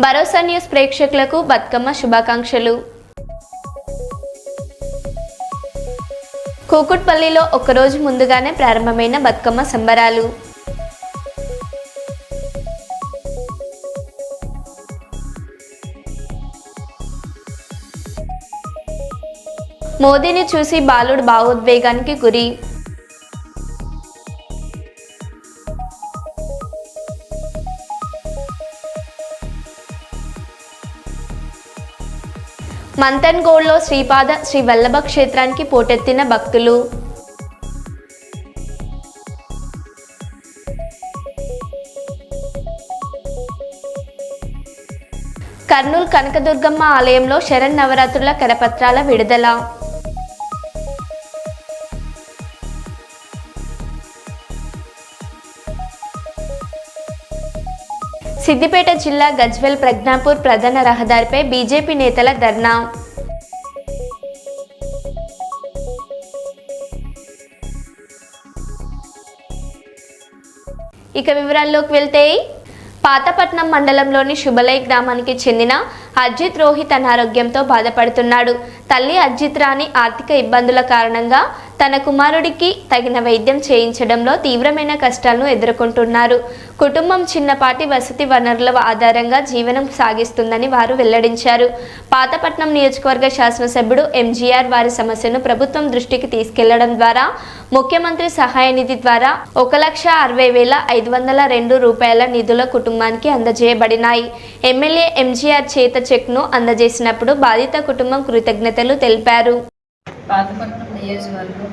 భరోసా news ప్రేక్షకులకు బతుకమ్మ శుభాకాంక్షలు. కూకట్పల్లిలో ఒకరోజు ముందుగానే ప్రారంభమైన బతుకమ్మ సంబరాలు. మోదీని చూసి బాలుడు భావోద్వేగానికి గురి. మంతన్గోడ్లో శ్రీపాద శ్రీ వల్లభ క్షేత్రానికి పోటెత్తిన భక్తులు. కర్నూలు కనకదుర్గమ్మ ఆలయంలో శరన్నవరాత్రుల కరపత్రాల విడుదల. సిద్దిపేట జిల్లా గజ్వేల్ ప్రజ్ఞాపూర్ ప్రధాన రహదారిపై బీజేపీ నేతల ధర్నా. ఇక వివరాల్లోకి వెళ్తే, పాతపట్నం మండలంలోని శుభలై గ్రామానికి చెందిన అజిత్ రోహిత్ అనారోగ్యంతో బాధపడుతున్నాడు. తల్లి అజిత్ రాణి ఆర్థిక ఇబ్బందుల కారణంగా తన కుమారుడికి తగిన వైద్యం చేయించడంలో తీవ్రమైన కష్టాలను ఎదుర్కొంటున్నారు. కుటుంబం చిన్నపాటి వసతి వనరుల ఆధారంగా జీవనం సాగిస్తుందని వారు వెల్లడించారు. పాతపట్నం నియోజకవర్గ శాసనసభ్యుడు ఎంజీఆర్ వారి సమస్యను ప్రభుత్వం దృష్టికి తీసుకెళ్లడం ద్వారా ముఖ్యమంత్రి సహాయ నిధి ద్వారా 1,60,502 రూపాయల నిధుల కుటుంబానికి అందజేయబడినాయి. ఎమ్మెల్యే ఎంజీఆర్ చేత చెక్ను అందజేసినప్పుడు బాధిత కుటుంబం కృతజ్ఞతలు తెలిపారు. పాతపట్నం నియోజకవర్గం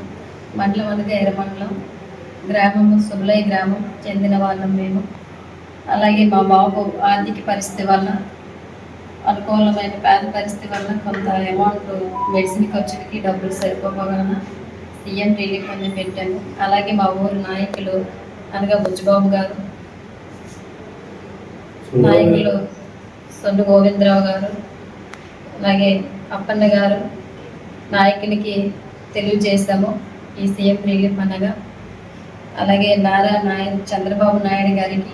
మండలం అనగా ఎర్రమండలం గ్రామము శుభలై గ్రామం చెందిన వాళ్ళం మేము. అలాగే మా బాబు ఆర్థిక పరిస్థితి వల్ల, అనుకూలమైన పేద పరిస్థితి వల్ల కొంత అమౌంట్ మెడిసిన్ ఖర్చులకి డబ్బులు సరిపోవలన సీఎం రిలీఫ్ అని పెట్టాము. అలాగే మా ఊరు నాయకులు అనగా బుజ్జిబాబు గారు, నాయకులు సొండు గోవిందరావు గారు, అలాగే అప్పన్న గారు నాయకునికి తెలియజేశాము ఈ సీఎం రిలీఫ్ అనగా. అలాగే చంద్రబాబు నాయుడు గారికి,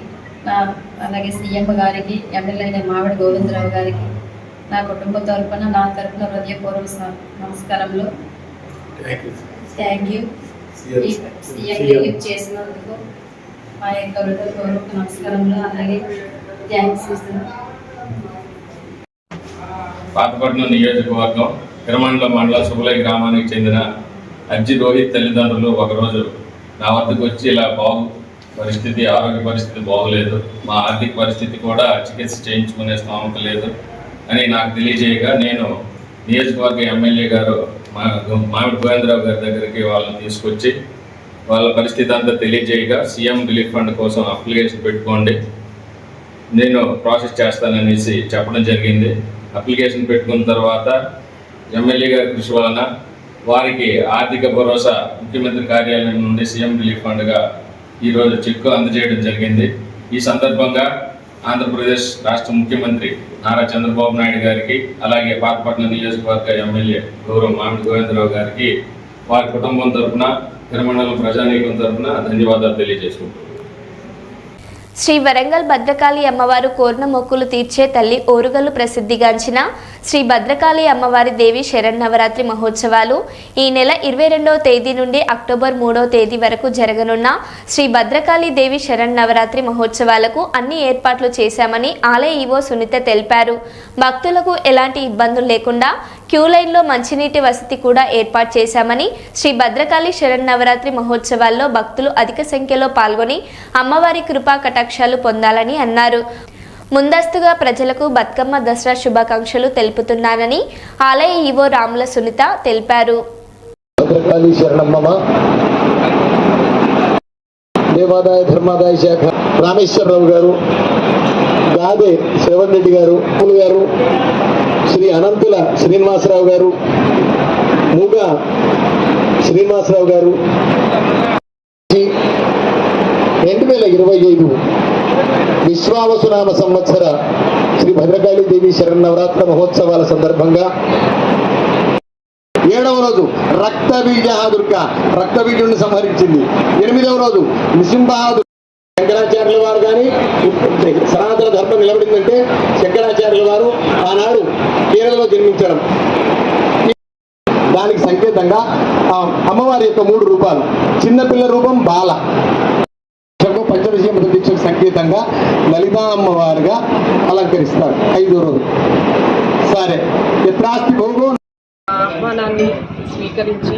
అలాగే సీఎం గారికి, ఎమ్మెల్యే మామిడి గోవిందరావు గారికి నా కుటుంబ తరపున, నా తరపున హృదయపూర్వక నమస్కారములు. Thank you. సీఎం రిలీఫ్ చేసినందుకు మా యొక్క హృదయపూర్వక నమస్కారములు. అలాగే థ్యాంక్స్. పాతపట్నం నియోజకవర్గం ఎర్రమండల మండలం శుభలై గ్రామానికి చెందిన అజిత్ రోహిత్ తల్లిదండ్రులు ఒకరోజు నా వద్దకు వచ్చి ఇలా ఆరోగ్య పరిస్థితి బాగోలేదు, మా ఆర్థిక పరిస్థితి కూడా చికిత్స చేయించుకునే స్థామత లేదు అని నాకు తెలియజేయగా, నేను నియోజకవర్గ ఎమ్మెల్యే గారు మామిడి గోవిందరావు గారి దగ్గరికి వాళ్ళని తీసుకొచ్చి వాళ్ళ పరిస్థితి అంతా తెలియజేయగా, సీఎం రిలీఫ్ ఫండ్ కోసం అప్లికేషన్ పెట్టుకోండి, నేను ప్రాసెస్ చేస్తాననేసి చెప్పడం జరిగింది. అప్లికేషన్ పెట్టుకున్న తర్వాత ఎమ్మెల్యే గారి కృషి వలన వారికి ఆర్థిక భరోసా ముఖ్యమంత్రి కార్యాలయం నుండి సీఎం రిలీఫ్ ఫండ్గా ఈరోజు చెక్కు అందజేయడం జరిగింది. ఈ సందర్భంగా ఆంధ్రప్రదేశ్ రాష్ట్ర ముఖ్యమంత్రి నారా చంద్రబాబు నాయుడు గారికి, అలాగే పాతపట్నం నియోజకవర్గ ఎమ్మెల్యే గౌరవ మామిడి గోవిందరావు గారికి వారి కుటుంబం తరఫున, తిరుమండలం ప్రజానీకం తరఫున ధన్యవాదాలు తెలియజేసుకుంటున్నాను. శ్రీ వరంగల్ భద్రకాళి అమ్మవారు కోరిన మొక్కులు తీర్చే తల్లి ఓరుగల్లు ప్రసిద్ధిగాంచిన శ్రీ భద్రకాళి అమ్మవారి దేవి శరన్నవరాత్రి మహోత్సవాలు ఈ నెల 22వ తేదీ నుండి అక్టోబర్ 3వ తేదీ వరకు జరగనున్న శ్రీ భద్రకాళి దేవి శరన్నవరాత్రి మహోత్సవాలకు అన్ని ఏర్పాట్లు చేశామని ఆలయ ఈవో సునీత తెలిపారు. భక్తులకు ఎలాంటి ఇబ్బందులు లేకుండా క్యూ లైన్లో మంచినీటి వసతి కూడా ఏర్పాటు చేశామని, శ్రీ భద్రకాళి శరన్నవరాత్రి మహోత్సవాల్లో భక్తులు అధిక సంఖ్యలో పాల్గొని అమ్మవారి కృపా కటాక్షాలు పొందాలని అన్నారు. ముందస్తుగా ప్రజలకు బతుకమ్మ దసరా శుభాకాంక్షలు తెలుపుతున్నానని ఆలయ ఈవో రాముల సునీత తెలిపారు. దేవాదాయ ధర్మాదాయ శాఖ రామేశ్వరరావు గారు, గాదే శ్రవణ్ రెడ్డి గారు, గారు, శ్రీ అనంతుల శ్రీనివాసరావు గారు, మూగా శ్రీనివాసరావు గారు 2025 విశ్వావసునామ సంవత్సర శ్రీ భద్రకాళి దేవి శరన్నవరాత్రి మహోత్సవాల సందర్భంగా 7వ రోజు రక్తబీజ దుర్గ రక్తబీజుడిని సంహరించింది. 8వ రోజు నిసింహ శంకరాచార్యుల వారు కానీ సనాతన ధర్మం నిలబడిందంటే శంకరాచార్యుల వారు ఆనాడు కేరళలో జన్మించడం. దానికి సంకేతంగా అమ్మవారి యొక్క 3 రూపాలు, చిన్నపిల్ల రూపం బాల, పంచవిషయం ప్రతిష్టకు సంకేతంగా లలితా అమ్మవారిగా అలంకరిస్తారు 5వ రోజు. సరే, ఎత్రాస్తి భోగో ఆహ్వానాన్ని స్వీకరించి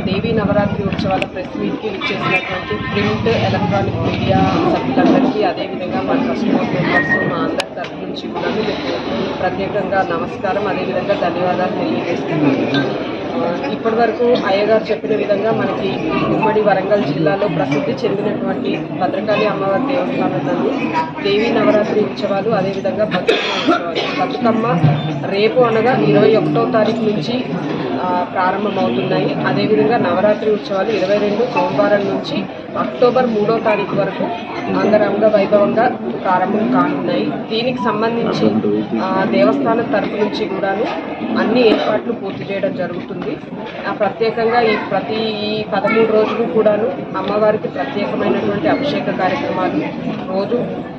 దేవీ నవరాత్రి ఉత్సవాల ప్రెస్ మీట్కి ఇచ్చేసినటువంటి ప్రింట్, ఎలక్ట్రానిక్ మీడియా సభ్యులందరికీ, అదేవిధంగా మన కస్టమర్ మెంబర్స్, మా అందరి తరఫు నుంచి కూడా మీకు ప్రత్యేకంగా నమస్కారం, అదేవిధంగా ధన్యవాదాలు తెలియజేస్తున్నాను. ఇప్పటి వరకు అయ్యగారు చెప్పిన విధంగా మనకి ఉమ్మడి వరంగల్ జిల్లాలో ప్రసిద్ధి చెందినటువంటి భద్రకాళి అమ్మవారి దేవస్థానం నందు దేవీ నవరాత్రి ఉత్సవాలు, అదేవిధంగా బతుకమ్మ ఉత్సవాలు, బతుకమ్మ రేపు అనగా 21వ తారీఖు నుంచి ప్రారంభమవుతున్నాయి. అదేవిధంగా నవరాత్రి ఉత్సవాలు 22 సోమవారం నుంచి అక్టోబర్ 3వ తారీఖు వరకు అంగరంగ వైభవంగా ప్రారంభం కానున్నాయి. దీనికి సంబంధించి దేవస్థానం తరపు నుంచి కూడాను అన్ని ఏర్పాట్లు పూర్తి చేయడం జరుగుతుంది. ప్రత్యేకంగా ఈ 13 రోజులు కూడాను అమ్మవారికి ప్రత్యేకమైనటువంటి అభిషేక కార్యక్రమాలు, రోజు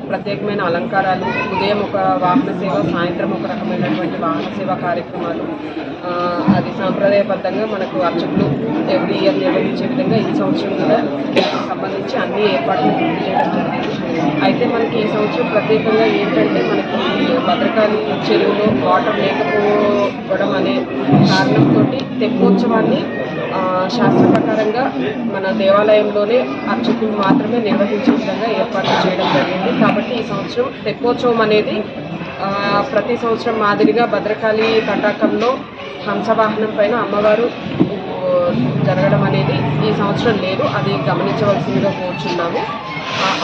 ప్రత్యేకమైన అలంకారాలు, ఉదయం ఒక వాహన సేవ, సాయంత్రం ఒక రకమైనటువంటి వాహన సేవ కార్యక్రమాలు, అది సాంప్రదాయబద్ధంగా మనకు అర్చకులు ఎవ్రీ ఇయర్ నిర్వహించే విధంగా ఈ సంవత్సరం కూడా సంబంధించి అన్ని ఏర్పాట్లు పూర్తి చేయడం జరిగింది. అయితే మనకి ఈ సంవత్సరం ప్రత్యేకంగా ఏంటంటే మనకి భద్రకాళి చెరువులో వాటర్ లేకపోవడం అనే కారణంతో తెప్పోత్సవాన్ని శాస్త్ర ప్రకారంగా మన దేవాలయంలోనే అర్చకులు మాత్రమే నిర్వహించే విధంగా ఏర్పాట్లు చేయడం జరిగింది. కాబట్టి ఈ సంవత్సరం తెప్పోత్సవం అనేది ప్రతి సంవత్సరం మాదిరిగా భద్రకాళి తటాకంలో హంసవాహనం పైన అమ్మవారు జరగడం అనేది ఈ సంవత్సరం లేదు. అది గమనించవలసిందిగా కోరుచున్నాము.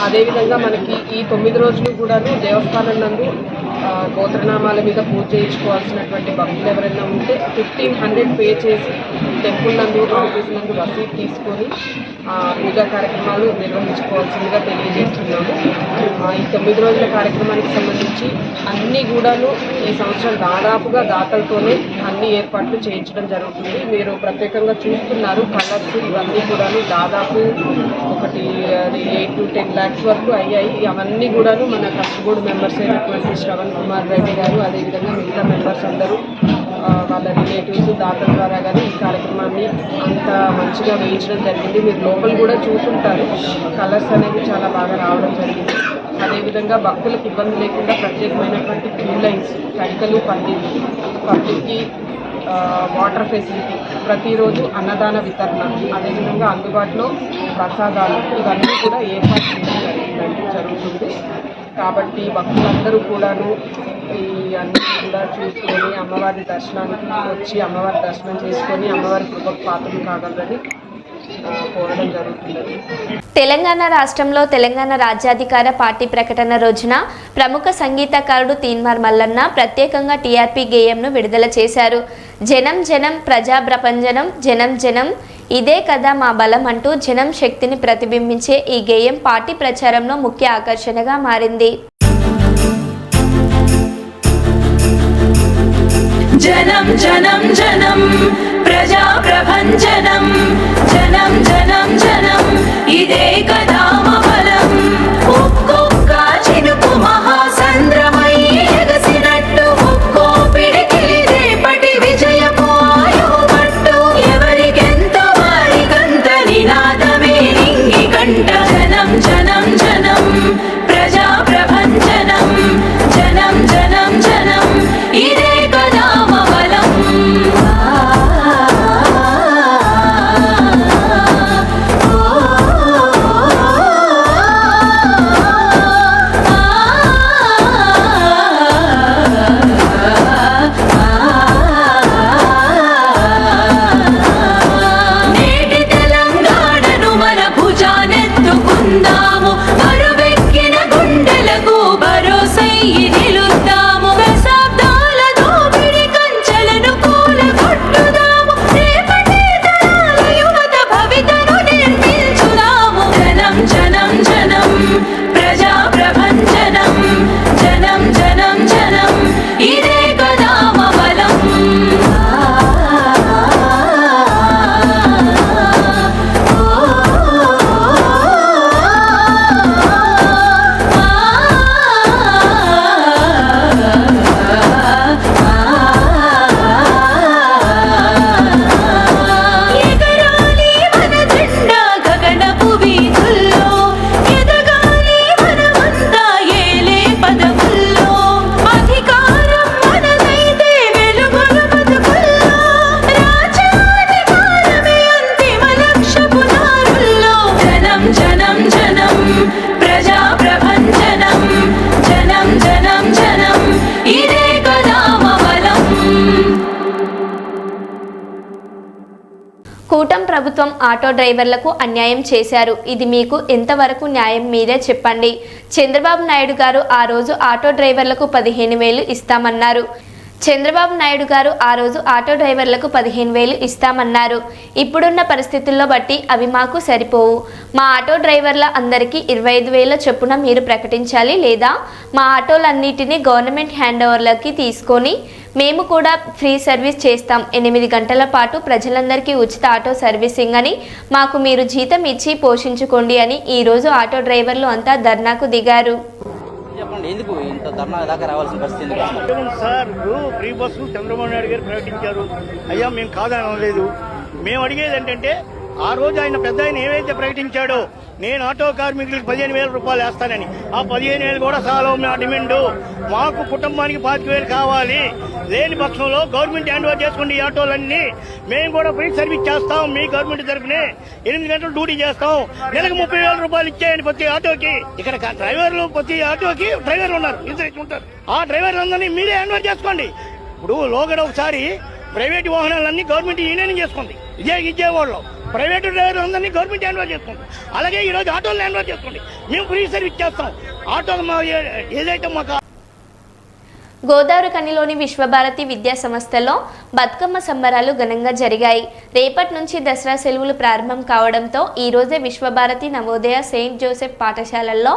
అదేవిధంగా మనకి ఈ 9 రోజులు కూడాను దేవస్థానం నందు గోత్రనామాల మీద పూజ చేయించుకోవాల్సినటువంటి భక్తులు ఎవరైనా ఉంటే 1500 పే చేసి టెంపుల్ నందు, ఆఫీస్ నందు రసీదు తీసుకొని పూజా కార్యక్రమాలు నిర్వహించుకోవాల్సిందిగా తెలియజేస్తున్నాము. ఈ 9 రోజుల కార్యక్రమానికి సంబంధించి అన్నీ కూడాను ఈ సంవత్సరం దాదాపుగా దాతలతోనే అన్ని ఏర్పాట్లు చేయించడం జరుగుతుంది. మీరు ప్రత్యేకంగా చూస్తున్నారు కలర్స్ ఇవన్నీ కూడాను దాదాపు ఒకటి 8 to 10 lakhs వరకు అయ్యాయి. అవన్నీ కూడాను మన కస్టమర్ మెంబర్స్ అయినటువంటి శ్రవణ్ కుమార్ రెడ్డి గారు, అదేవిధంగా మిగతా మెంబర్స్ అందరూ వాళ్ళ రిలేటివ్స్ దాతల ద్వారా కానీ ఈ కార్యక్రమాన్ని అంత మంచిగా వేయించడం జరిగింది. మీరు లోపల కూడా చూసుంటారు, కలర్స్ అనేవి చాలా బాగా రావడం జరిగింది. అదేవిధంగా భక్తులకు ఇబ్బంది లేకుండా ప్రత్యేకమైనటువంటి క్యూ లైన్స్, కడికలు, పబ్లిక్కి వాటర్ ఫెసిలిటీ, ప్రతిరోజు అన్నదాన వితరణ, అదేవిధంగా అందుబాటులో ప్రసాదాలు ఇవన్నీ కూడా ఏర్పాటు చేయడం జరుగుతుంది. కాబట్టి భక్తులందరూ కూడాను ఈ అన్నీ కూడా చూసుకొని అమ్మవారి దర్శనానికి వచ్చి అమ్మవారి దర్శనం చేసుకొని అమ్మవారి కృపకు పాత్రలు కాగలరని కోరడం జరుగుతుంది. తెలంగాణ రాష్ట్రంలో తెలంగాణ రాజ్యాధికార పార్టీ ప్రకటన రోజున ప్రముఖ సంగీతకారుడు తీన్మార్ మల్లన్న ప్రత్యేకంగా టీఆర్పీ గేయంను విడుదల చేశారు. జనం జనం ప్రజా ప్రపంచనం, జనం జనం ఇదే కదా మా బలం అంటూ జనం శక్తిని ప్రతిబింబించే ఈ గేయం పార్టీ ప్రచారంలో ముఖ్య ఆకర్షణగా మారింది. జనం జనం జనం ప్రజా ప్రభంజనం, జనం జనం జనం ఇదే కదా మా బలం. ఒక్కొక్క చినుకు మహాసంద్రమై ఎగసినట్టు, ఒక్కో పిడికిలి రేపటి విజయపు ఆయుమట్టు, ఎవరికెంతో వారికంత నినాదమే నింగి కంట. జనం జనం జనం ప్రజా ప్రభంజనం, జనం జనం జనం ఇదే కదా మా బలం. ప్రభుత్వం ఆటో డ్రైవర్లకు అన్యాయం చేశారు. ఇది మీకు ఎంతవరకు న్యాయం మీరే చెప్పండి. చంద్రబాబు నాయుడు గారు ఆ రోజు ఆటో డ్రైవర్లకు 15,000 ఇస్తామన్నారు. చంద్రబాబు నాయుడు గారు ఆ రోజు ఆటో డ్రైవర్లకు 15,000 ఇస్తామన్నారు. ఇప్పుడున్న పరిస్థితుల్లో బట్టి అవి మాకు సరిపోవు. మా ఆటో డ్రైవర్ల అందరికీ 25,000 చొప్పున మీరు ప్రకటించాలి, లేదా మా ఆటోలన్నిటినీ గవర్నమెంట్ హ్యాండ్ ఓవర్లకి తీసుకొని మేము కూడా ఫ్రీ సర్వీస్ చేస్తాం. 8 గంటల పాటు ప్రజలందరికీ ఉచిత ఆటో సర్వీసింగ్ అని, మాకు మీరు జీతం ఇచ్చి పోషించుకోండి అని ఈరోజు ఆటో డ్రైవర్లు అంతా ధర్నాకు దిగారు. చెప్పండి, ఎందుకు ఇంత ధర్నా దాకా రావాల్సిన పరిస్థితి? Sir, free bus Chandrababu Naidu గారు ప్రకటించారు. అయ్యా, మేము కాదని అనలేదు. మేము అడిగేది ఏంటంటే, ఆ రోజు ఆయన పెద్ద ఆయన ఏవైతే ప్రకటించాడో, నేను ఆటో కార్మికులకు 15,000 రూపాయలు వేస్తానని, ఆ 15,000 కూడా చాలా మా డిమాండ్. మాకు కుటుంబానికి 25,000 కావాలి. లేని పక్షంలో గవర్నమెంట్ హ్యాండ్ ఓవర్ చేసుకోండి ఈ ఆటోలన్నీ. మేము కూడా ఫ్రీ సర్వీస్ చేస్తాం. మీ గవర్నమెంట్ తరఫునే 8 గంటలు డ్యూటీ చేస్తాం. నెలకు 30,000 రూపాయలు ఇచ్చేయండి ప్రతి ఆటోకి. ఇక్కడ డ్రైవర్లు ప్రతి ఆటోకి డ్రైవర్లు ఉన్నారు, ఇద్దరు ఉంటారు. ఆ డ్రైవర్లందరినీ మీరే హ్యాండ్ ఓవర్ చేసుకోండి. ఇప్పుడు లోగడ ఒకసారి ప్రైవేట్ వాహనాలన్నీ గవర్నమెంట్ యూనియన్ చేసుకుంది. విజయవాడలో ప్రైవేటు డ్రైవర్లందరినీ గవర్నమెంట్ హ్యాండ్ ఓవర్ చేసుకుంది. అలాగే ఈ రోజు ఆటోలు హ్యాండ్ ఓవర్ చేసుకోండి. మేము ఫ్రీ సర్వీస్ చేస్తాం. ఆటో ఏదైతే మాకు గోదావరి కనిలోని విశ్వభారతి విద్యా సంస్థలో బతుకమ్మ సంబరాలు ఘనంగా జరిగాయి. రేపటి నుంచి దసరా సెలవులు ప్రారంభం కావడంతో ఈ రోజే విశ్వభారతి నవోదయ సెయింట్ జోసెఫ్ పాఠశాలల్లో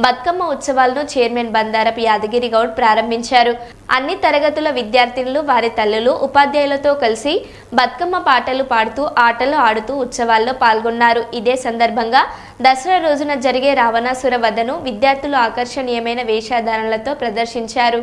బతుకమ్మ ఉత్సవాలను చైర్మన్ బండారపు యాదగిరి గౌడ్ ప్రారంభించారు. అన్ని తరగతుల విద్యార్థినులు, వారి తల్లులు, ఉపాధ్యాయులతో కలిసి బతుకమ్మ పాటలు పాడుతూ, ఆటలు ఆడుతూ ఉత్సవాల్లో పాల్గొన్నారు. ఇదే సందర్భంగా దసరా రోజున జరిగే రావణాసుర వధను విద్యార్థులు ఆకర్షణీయమైన వేషధారణలతో ప్రదర్శించారు.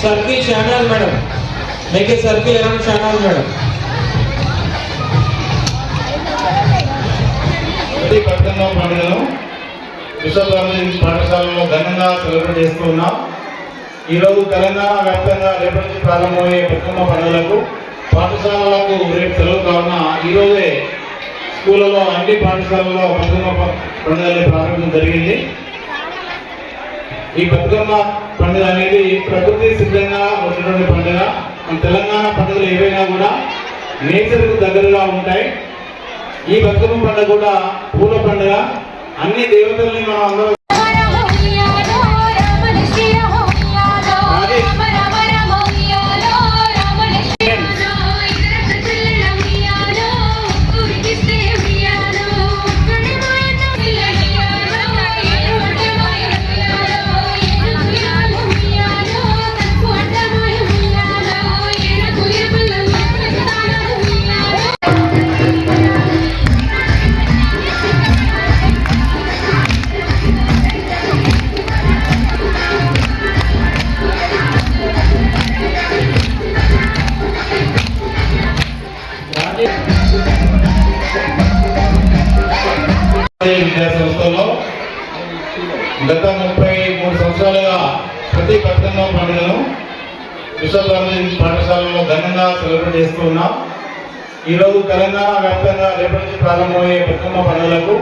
Circle channel, madam. Make a circle around channel, madam. Bathukamma పండుగను విశ్వభారతి పాఠశాలలో ఘనంగా సెలబ్రేట్ చేస్తూ ఉన్నాం. ఈరోజు తెలంగాణ వ్యాప్తంగా రేపటి నుంచి ప్రారంభమయ్యే బతుకమ్మ పండుగలకు పాఠశాలలకు రేపు సెలవు కావున ఈరోజే స్కూళ్ళలో అన్ని పాఠశాలల్లో బతుకమ్మ పండుగని ప్రారంభించడం జరిగింది. ఈ బతుకమ్మ పండుగ అనేది ప్రకృతి సిద్ధంగా ఉన్నటువంటి పండుగ. మన తెలంగాణ పండుగలు ఏవైనా కూడా నేచర్కు దగ్గరగా ఉంటాయి. ఈ బతుకమ్మ పండుగ కూడా పూల పండుగ. అన్ని దేవతల్ని మనం అందరం విద్యా సంస్థల్లో గత 33 సంవత్సరాలుగా ప్రతి బతుకమ్మ పండుగను విశ్వభారతి పాఠశాలలో ఘనంగా సెలబ్రేట్ చేస్తూ ఉన్నాం. ఈరోజు తెలంగాణ వ్యాప్తంగా రేపటి నుంచి ప్రారంభమయ్యే బతుకమ్మ పండుగలకు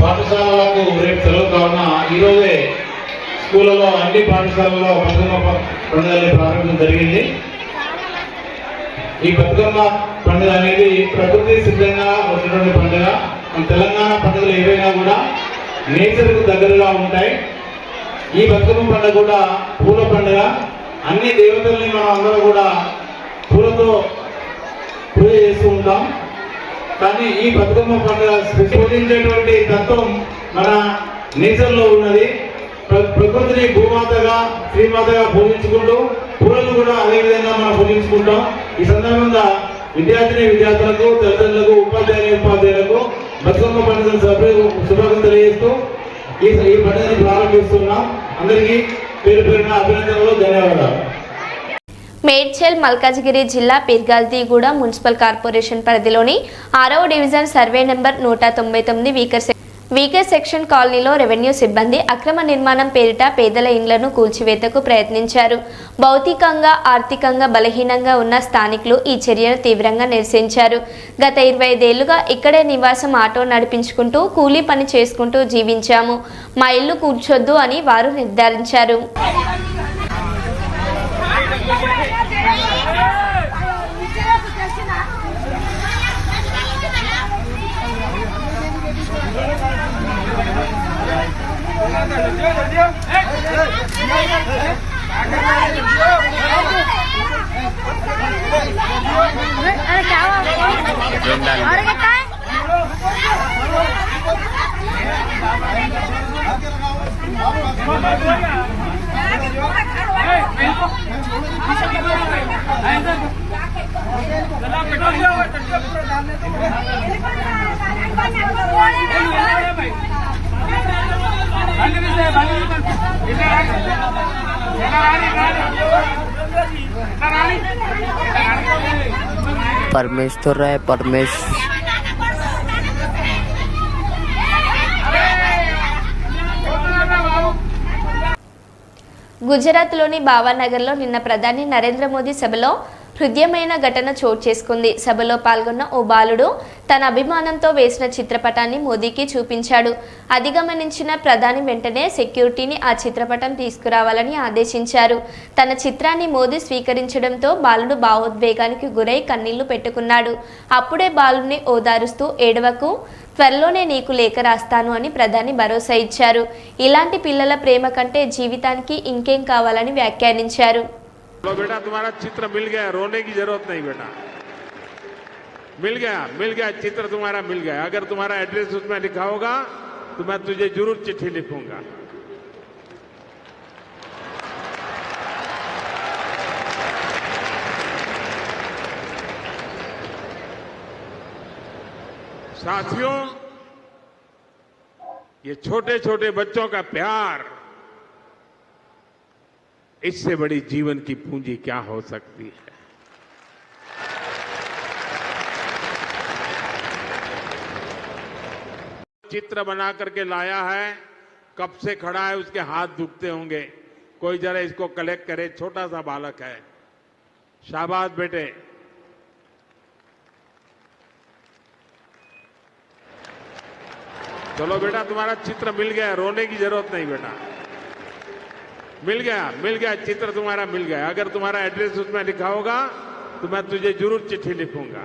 పాఠశాలలకు రేపు సెలవు కావున ఈరోజే స్కూళ్ళలో అన్ని పాఠశాలల్లో బతుకమ్మ పండుగలు ప్రారంభించడం జరిగింది. ఈ బతుకమ్మ పండుగ అనేది ప్రకృతి సిద్ధంగా వచ్చినటువంటి పండుగ. మన తెలంగాణ పండుగలు ఏవైనా కూడా నేచర్కు దగ్గరగా ఉంటాయి. ఈ బతుకమ్మ పండుగ కూడా పూల పండుగ. అన్ని దేవతల్ని మనం అందరూ కూడా పూలతో పూజ చేస్తూ ఉంటాం. కానీ ఈ బతుకమ్మ పండుగ పూజించేటువంటి తత్వం మన నేచర్లో ఉన్నది. ప్రకృతిని భూమాతగా శ్రీమాతగా పూజించుకుంటూ పూలను కూడా అదేవిధంగా మనం పూజించుకుంటాం. ఈ సందర్భంగా విద్యార్థులకు తల్లిదండ్రులకు ఉపాధ్యాయులకు బతుకమ్మ పండుగ శుభాకాంక్షలు తెలియజేస్తూ ఈ పండుగను ప్రారంభిస్తున్నాం. అందరికీ పేరు పేరున అభినందనలు, ధన్యవాదాలు. మేడ్చల్ మల్కాజ్గిరి జిల్లా పిర్గాల్దిగూడ మున్సిపల్ కార్పొరేషన్ పరిధిలోని 6వ division survey number 199 weaker section కాలనీలో రెవెన్యూ సిబ్బంది అక్రమ నిర్మాణం పేరిట పేదల ఇండ్లను కూల్చివేతకు ప్రయత్నించారు. భౌతికంగా ఆర్థికంగా బలహీనంగా ఉన్న స్థానికులు ఈ చర్యను తీవ్రంగా నిరసించారు. గత 25 ఏళ్లుగా ఇక్కడే నివాసం ఆటో నడిపించుకుంటూ కూలీ పని చేసుకుంటూ జీవించాము, మా ఇల్లు కూర్చొద్దు అని వారు నిర్ధారించారు. परमेश्वर है परमेश्वर గుజరాత్లోని భావనగర్లో నిన్న ప్రధాని నరేంద్ర మోదీ సభలో హృదయమైన ఘటన చోటు చేసుకుంది. సభలో పాల్గొన్న ఓ బాలుడు తన అభిమానంతో వేసిన చిత్రపటాన్ని మోదీకి చూపించాడు. అది గమనించిన ప్రధాని వెంటనే సెక్యూరిటీని ఆ చిత్రపటం తీసుకురావాలని ఆదేశించారు. తన చిత్రాన్ని మోదీ స్వీకరించడంతో బాలుడు భావోద్వేగానికి గురై కన్నీళ్లు పెట్టుకున్నాడు. అప్పుడే బాలుడిని ఓదారుస్తూ ఏడవకు, త్వరలోనే నీకు లేఖ రాస్తాను అని ప్రధాని భరోసా ఇచ్చారు. ఇలాంటి పిల్లల ప్రేమ కంటే జీవితానికి ఇంకేం కావాలని వ్యాఖ్యానించారు. बेटा तुम्हारा चित्र मिल गया, रोने की जरूरत नहीं बेटा, मिल गया चित्र तुम्हारा मिल गया. अगर तुम्हारा एड्रेस उसमें लिखा होगा तो मैं तुझे जरूर चिट्ठी लिखूंगा. साथियों, ये छोटे छोटे बच्चों का प्यार, इससे बड़ी जीवन की पूंजी क्या हो सकती है. चित्र बना करके लाया है, कब से खड़ा है, उसके हाथ दुखते होंगे. कोई जरा इसको कलेक्ट करे, छोटा सा बालक है. शाबाश बेटे. चलो बेटा तुम्हारा चित्र मिल गया, रोने की जरूरत नहीं बेटा, मिल गया चित्र तुम्हारा मिल गया. अगर तुम्हारा एड्रेस उसमें लिखा होगा तो मैं तुझे जरूर चिट्ठी लिखूंगा.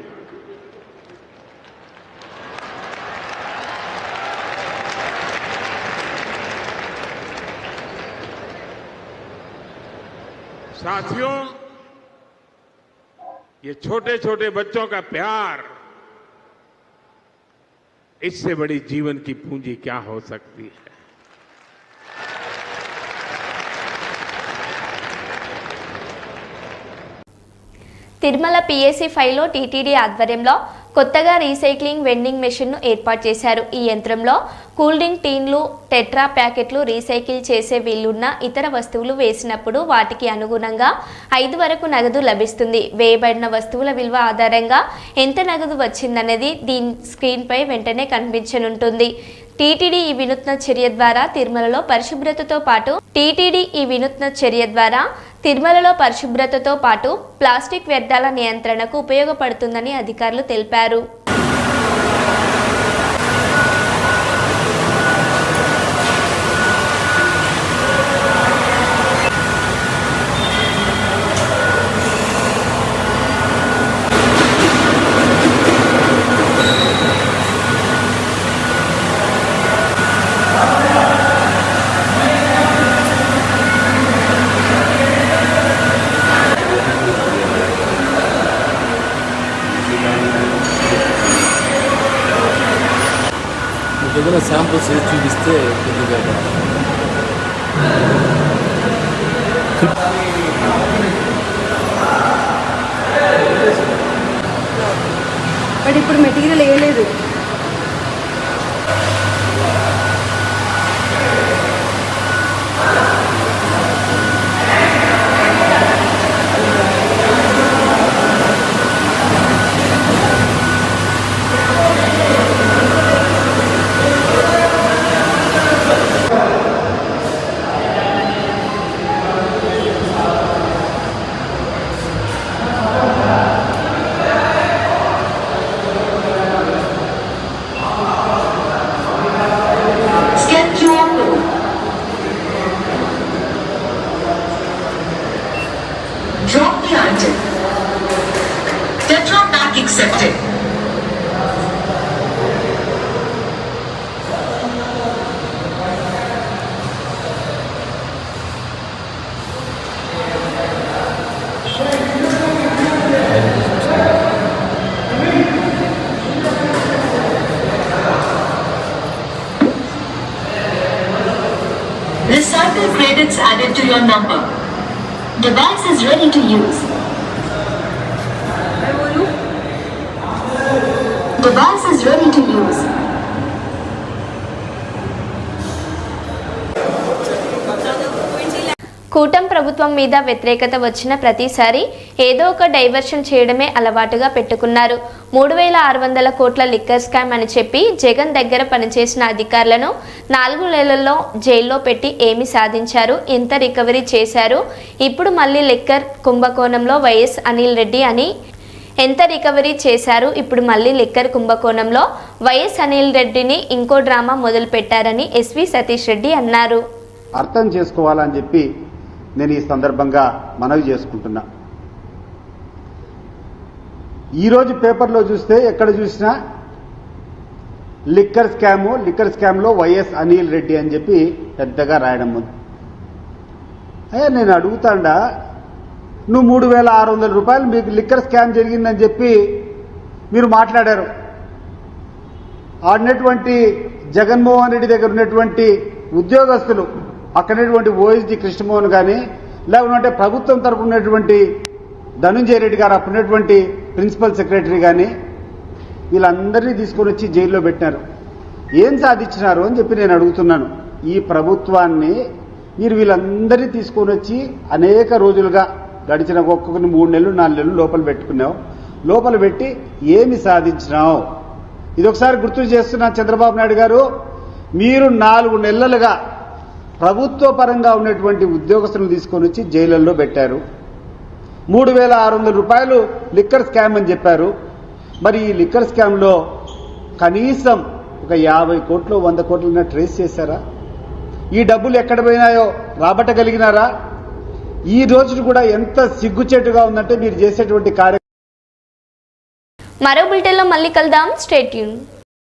साथियों, ये छोटे छोटे बच्चों का प्यार, इससे बड़ी जीवन की पूंजी क्या हो सकती है. తిరుమల పిఎస్సి 5లో టీటీడీ ఆధ్వర్యంలో కొత్తగా రీసైక్లింగ్ వెండింగ్ మెషిన్ను ఏర్పాటు చేశారు. ఈ యంత్రంలో కూల్ డ్రింక్ టీన్లు, టెట్రా ప్యాకెట్లు రీసైకిల్ చేసే వీలున్న ఇతర వస్తువులు వేసినప్పుడు వాటికి అనుగుణంగా 5 వరకు నగదు లభిస్తుంది. వేయబడిన వస్తువుల విలువ ఆధారంగా ఎంత నగదు వచ్చిందనేది దీని స్క్రీన్పై వెంటనే కనిపించనుంటుంది. టీటీడీ ఈ వినూత్న చర్య ద్వారా తిరుమలలో పరిశుభ్రతతో పాటు ప్లాస్టిక్ వ్యర్థాల నియంత్రణకు ఉపయోగపడుతుందని అధికారులు తెలిపారు. ఏదైనా శాంపుల్స్ చూపిస్తే కొద్దిగా బట్ ఇప్పుడు మెటీరియల్ వేయలేదు. Drop the item. Tetra Pak accepted. Recycle credits added to your number. Device is ready to use. Device is ready to use. కూటమి ప్రభుత్వం మీద వ్యతిరేకత వచ్చిన ప్రతిసారి ఏదో ఒక డైవర్షన్ చేయడమే అలవాటుగా పెట్టుకున్నారు. 3600 కోట్ల లిక్కర్ స్కామ్ అని చెప్పి జగన్ దగ్గర పనిచేసిన అధికారులను 4 నెలల్లో జైల్లో పెట్టి ఏమి సాధించారు, ఎంత రికవరీ చేశారు, ఇప్పుడు మళ్ళీ లిక్కర్ కుంభకోణంలో వైఎస్ అనిల్ రెడ్డి అని ఎంత రికవరీ చేశారు, ఇప్పుడు మళ్ళీ లిక్కర్ కుంభకోణంలో వైఎస్ అనిల్ రెడ్డిని ఇంకో డ్రామా మొదలు పెట్టారని ఎస్వి సతీష్ రెడ్డి అన్నారు. అర్థం చేసుకోవాలని చెప్పి నేను ఈ సందర్భంగా మనవి చేసుకుంటున్నా. ఈరోజు పేపర్లో చూస్తే ఎక్కడ చూసినా లిక్కర్ స్కామ్లో వైఎస్ అనిల్ రెడ్డి అని చెప్పి పెద్దగా రాయడం ఉంది. నేను అడుగుతాండా, నువ్వు 3600 రూపాయలు మీకు లిక్కర్ స్కామ్ జరిగిందని చెప్పి మీరు మాట్లాడారు. ఆడినటువంటి జగన్మోహన్ రెడ్డి దగ్గర ఉన్నటువంటి ఉద్యోగస్తులు, అక్కడటువంటి ఓఎస్డి కృష్ణమోహన్ కానీ, లేకుంటే ప్రభుత్వం తరఫున ఉన్నటువంటి ధనుంజయ రెడ్డి గారు, అప్పుడున్నటువంటి ప్రిన్సిపల్ సెక్రటరీ కానీ, వీళ్ళందరినీ తీసుకొని వచ్చి జైల్లో పెట్టినారు. ఏం సాధించినారు అని చెప్పి నేను అడుగుతున్నాను. ఈ ప్రభుత్వాన్ని మీరు వీళ్ళందరినీ తీసుకొని వచ్చి అనేక రోజులుగా గడిచిన ఒక్కొక్కరిని 3 నెలలు 4 నెలలు లోపల పెట్టుకున్నావు. లోపల పెట్టి ఏమి సాధించినావు? ఇది ఒకసారి గుర్తు చేస్తున్నా చంద్రబాబు నాయుడు గారు, మీరు 4 నెలలుగా ప్రభుత్వ పరంగా ఉన్నటువంటి ఉద్యోగస్తులను తీసుకొని వచ్చి జైళ్లలో పెట్టారు. 3600 రూపాయలు లిక్కర్ స్కామ్ అని చెప్పారు. మరి ఈ లిక్కర్ స్కామ్లో కనీసం ఒక 50 కోట్లు 100 కోట్లైనా ట్రేస్ చేశారా? ఈ డబ్బులు ఎక్కడ పోయినాయో రాబట్టగలిగినారా? ఈ రోజు కూడా ఎంత సిగ్గుచేటుగా ఉందంటే మీరు చేసేటువంటి కార్యక్రమం. మరో బులెటిన్లో మళ్ళీ కలుద్దాం. Stay tune.